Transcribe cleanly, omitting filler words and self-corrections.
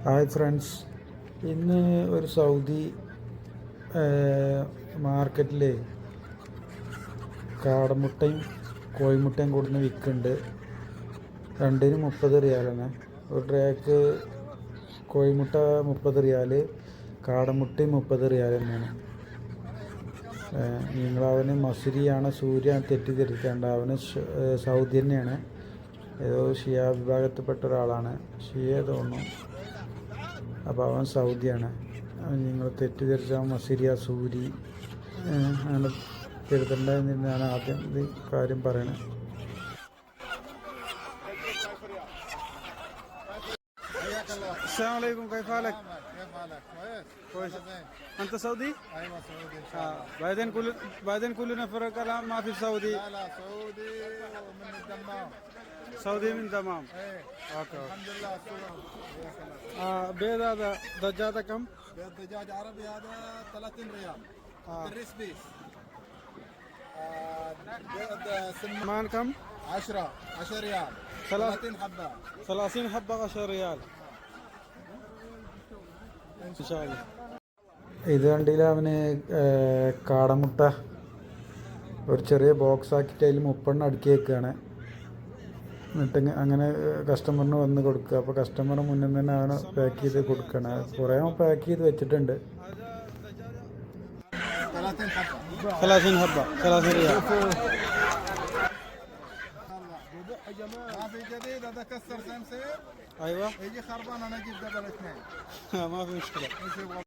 Hi friends, ഇന്ന് ഒരു Saudi മാർക്കറ്റിൽ കാടമുട്ടയും കോഴിമുട്ടയും കൊടുന്ന് വിൽക്കുന്നുണ്ട്. രണ്ടിന് 30 റിയാലാണ്. ഒരു ട്രേക്ക് കോഴിമുട്ട 30 റിയാൽ, കാടമുട്ടയും 30 റിയാൽ തന്നെയാണ്. നിങ്ങളവന് മസുരിയാണ്, സൂര്യ തെറ്റിദ്ധരിക്കേണ്ട. അവന് സൗദി തന്നെയാണ്. ഏതോ ഷിയ വിഭാഗത്തിൽപ്പെട്ട ഒരാളാണ്, ഷിയ തോന്നുന്നു. അപ്പോൾ അവൻ സൗദിയാണ്. നിങ്ങൾ തെറ്റിദ്ധരിച്ച മസിരിയ സൂരി അങ്ങനെ തിരുത്തണ്ടെന്ന് ഞാൻ ആദ്യം ഇത് കാര്യം പറയണേ. السلام عليكم، كيف حالك؟ كيف حالك؟ كويس. زين. انت سعودي؟ ايوه سعودي ان شاء الله. بعدين كلنا فرق الان ما في سعودي. لا سعودي ومن الدمام. سعودي من دمام. ايه اوكي. الحمد لله الصور. بيض هذا دجاجه كم؟ بيض دجاج عربي هذا 30 ريال. الريس بيس. بيض سمان كم؟ 10 ريال. 30 حبه. 30 حبه 10 ريال ان شاء الله. ഇത് കണ്ടില്ല, അവന് കാടമുട്ട ഒരു ചെറിയ ബോക്സ് ആക്കിയിട്ട് അതിൽ 30 അടുക്കി വെക്കുകയാണ്. എന്നിട്ട് അങ്ങനെ കസ്റ്റമറിന് വന്ന് കൊടുക്കുക. അപ്പോൾ കസ്റ്റമർ മുന്നിൽ തന്നെ അവന് പാക്ക് ചെയ്ത് കൊടുക്കണം. കുറേ പാക്ക് ചെയ്ത് വെച്ചിട്ടുണ്ട്. 30 حبة 30 ريال. ما في جديد هذا كسر سمسم. ايوه يجي خربان انا اجيب قبل 2. ما في مشكلة.